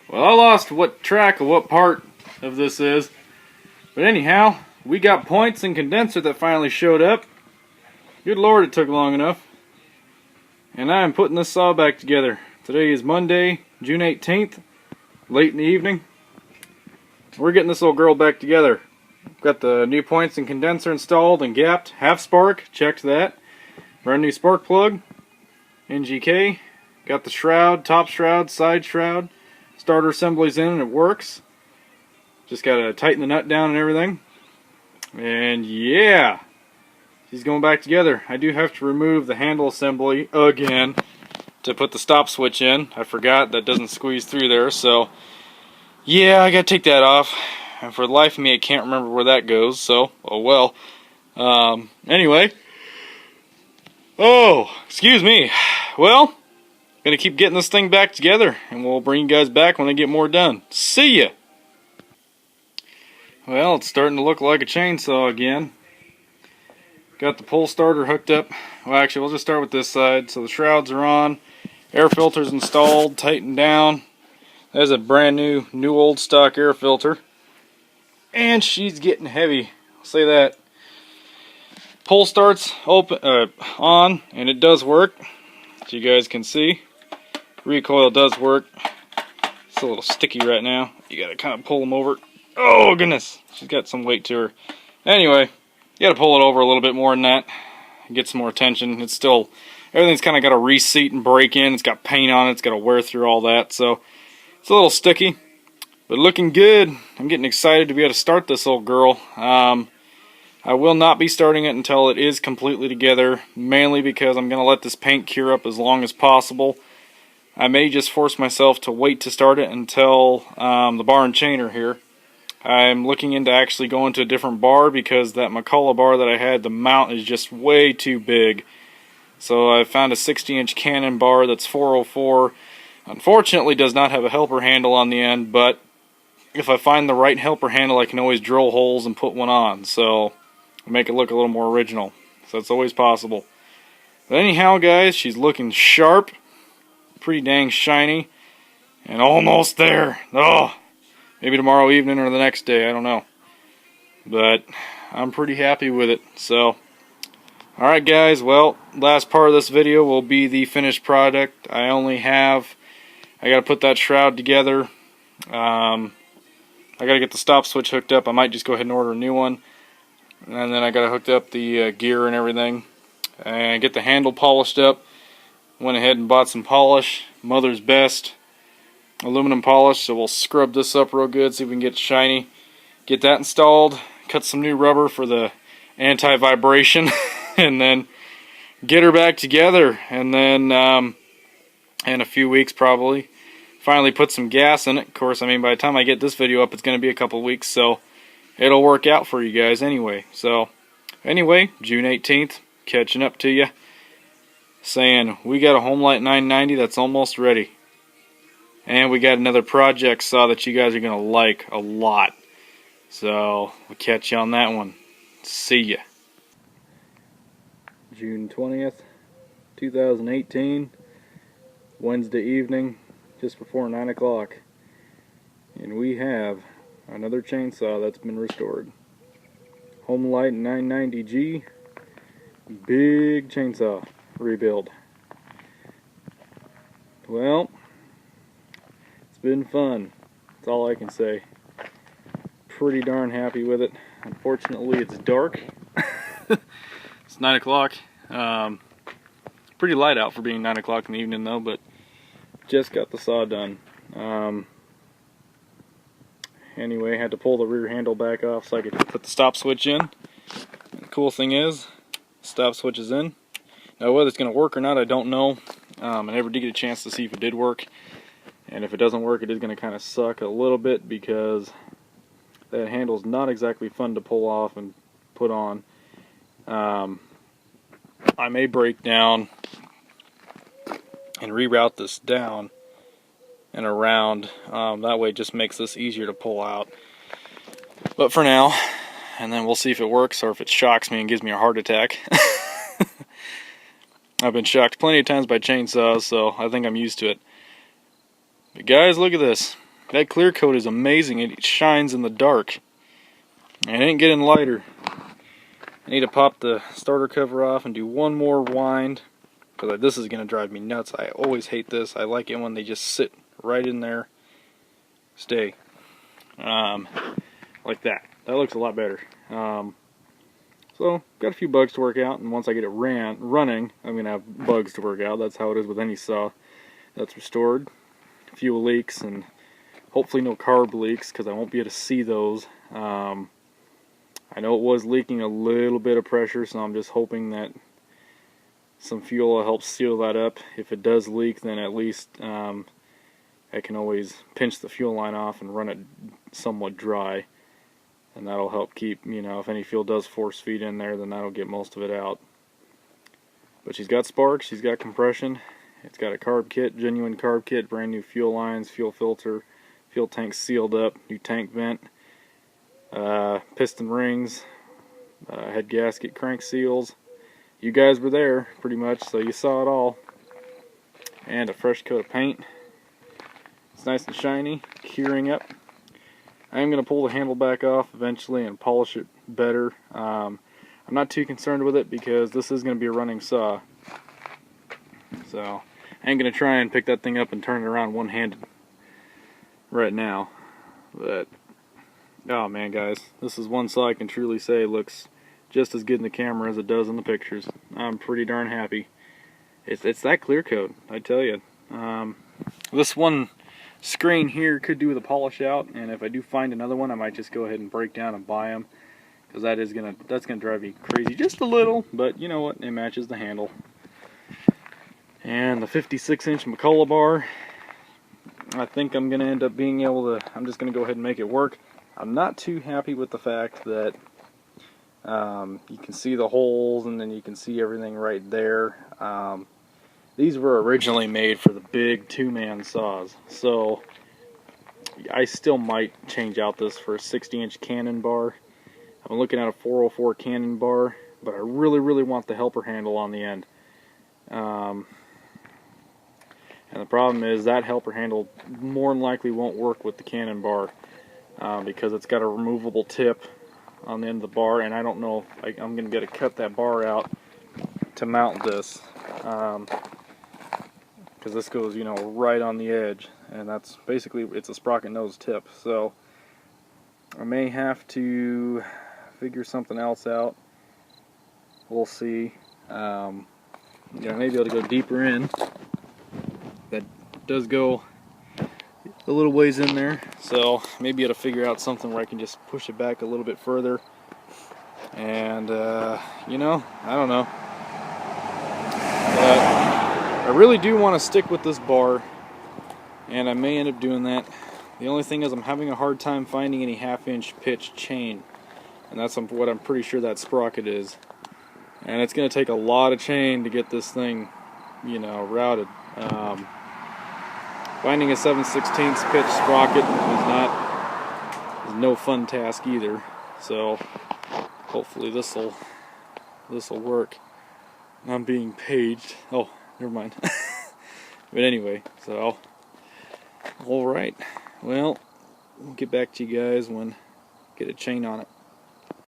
Well, I lost track of what part of this is. But anyhow, we got points and condenser that finally showed up. Good Lord, it took long enough. And I am putting this saw back together. Today is Monday, June 18th, late in the evening. We're getting this little girl back together. Got the new points and condenser installed and gapped. Half spark, checked that. Brand new spark plug. NGK. Got the shroud, top shroud, side shroud. Starter assemblies in and it works. Just gotta tighten the nut down and everything. And yeah, she's going back together. I do have to remove the handle assembly again to put the stop switch in. I forgot that doesn't squeeze through there, so yeah, I gotta take that off. And for the life of me, I can't remember where that goes, so oh well. Anyway. Oh, excuse me. Well, gonna keep getting this thing back together, and we'll bring you guys back when I get more done. See ya! Well, it's starting to look like a chainsaw again. Got the pull starter hooked up. Well, actually, we'll just start with this side. So the shrouds are on, air filter's installed, tightened down. There's a brand new old stock air filter. And she's getting heavy, I'll say that. Pull starts on, and it does work, as you guys can see. Recoil does work. It's a little sticky right now. You gotta kind of pull them over. Oh goodness, she's got some weight to her. Anyway, you gotta pull it over a little bit more than that. Get some more tension. It's still, everything's kind of got to reseat and break in. It's got paint on it. It's got to wear through all that. So it's a little sticky, but looking good. I'm getting excited to be able to start this old girl. I will not be starting it until it is completely together, mainly because I'm going to let this paint cure up as long as possible. I may just force myself to wait to start it until the bar and chain are here. I'm looking into actually going to a different bar because that McCullough bar that I had, the mount is just way too big. So I found a 60-inch Canon bar that's 404. Unfortunately, does not have a helper handle on the end, but if I find the right helper handle, I can always drill holes and put one on. So make it look a little more original. So it's always possible. But anyhow, guys, she's looking sharp, pretty dang shiny, and almost there. Oh, maybe tomorrow evening or the next day, I don't know. But I'm pretty happy with it. So, alright guys, well, last part of this video will be the finished product. I gotta put that shroud together. I gotta get the stop switch hooked up. I might just go ahead and order a new one. And then I gotta hook up the gear and everything. And get the handle polished up. Went ahead and bought some polish. Mother's Best aluminum polish. So we'll scrub this up real good, see if we can get it shiny. Get that installed. Cut some new rubber for the anti-vibration. And then get her back together. And then in a few weeks probably finally put some gas in it. Of course, I mean, by the time I get this video up, it's going to be a couple weeks, so it'll work out for you guys anyway. So anyway, June 18th, catching up to you, saying we got a Homelite 990 that's almost ready, and we got another project saw that you guys are going to like a lot. So we'll catch you on that one. See ya. June 20th, 2018, Wednesday evening, just before 9 o'clock. And we have another chainsaw that's been restored. Homelite 990G, big chainsaw rebuild. Well, it's been fun. That's all I can say. Pretty darn happy with it. Unfortunately, it's dark. It's 9 o'clock. Pretty light out for being 9 o'clock in the evening though, but just got the saw done. Anyway, had to pull the rear handle back off so I could put the stop switch in. And the cool thing is, stop switch is in. Now whether it's going to work or not, I don't know. I never did get a chance to see if it did work. And if it doesn't work, it is going to kind of suck a little bit because that handle is not exactly fun to pull off and put on. I may break down and reroute this down and around. That way it just makes this easier to pull out. But for now, and then we'll see if it works or if it shocks me and gives me a heart attack. I've been shocked plenty of times by chainsaws, so I think I'm used to it. But guys, look at this. That clear coat is amazing. It shines in the dark. And it ain't getting lighter. I need to pop the starter cover off and do one more wind, because this is going to drive me nuts. I always hate this. I like it when they just sit right in there. Stay. Like that. That looks a lot better. So, got a few bugs to work out, and once I get it running, I'm going to have bugs to work out. That's how it is with any saw that's restored. Fuel leaks, and hopefully no carb leaks, because I won't be able to see those. I know it was leaking a little bit of pressure, so I'm just hoping that some fuel will help seal that up. If it does leak, then at least I can always pinch the fuel line off and run it somewhat dry. And that'll help keep, if any fuel does force feed in there, then that'll get most of it out. But she's got sparks, she's got compression, it's got a carb kit, genuine carb kit, brand new fuel lines, fuel filter, fuel tank sealed up, new tank vent, piston rings, head gasket, crank seals. You guys were there pretty much, so you saw it all. And a fresh coat of paint. It's nice and shiny, curing up. I am going to pull the handle back off eventually and polish it better. I'm not too concerned with it because this is going to be a running saw. So I ain't going to try and pick that thing up and turn it around one-handed right now. But, oh man guys, this is one saw I can truly say looks just as good in the camera as it does in the pictures. I'm pretty darn happy. It's that clear coat, I tell you. This one screen here could do with a polish out, and if I do find another one, I might just go ahead and break down and buy them, because that's gonna drive me crazy just a little, but you know what, it matches the handle. And the 56-inch McCullough bar, I think I'm gonna end up being able to, I'm just gonna go ahead and make it work. I'm not too happy with the fact that you can see the holes and then you can see everything right there. These were originally made for the big two-man saws, so I still might change out this for a 60-inch cannon bar. I'm looking at a 404 cannon bar, but I really want the helper handle on the end. And the problem is that helper handle more than likely won't work with the cannon bar because it's got a removable tip on the end of the bar, and I don't know if I'm going to get to cut that bar out to mount this. Because this goes, right on the edge, and that's basically, it's a sprocket nose tip. So I may have to figure something else out. We'll see. I may be able to go deeper in. That does go a little ways in there, so maybe able to figure out something where I can just push it back a little bit further. And I don't know. But I really do want to stick with this bar, and I may end up doing that. The only thing is I'm having a hard time finding any half-inch pitch chain, and that's what I'm pretty sure that sprocket is. And it's going to take a lot of chain to get this thing, routed. Finding a 7/16 pitch sprocket is no fun task either. So hopefully this'll work. I'm being paged. Oh, never mind. But anyway, so alright. Well, we'll get back to you guys when I get a chain on it.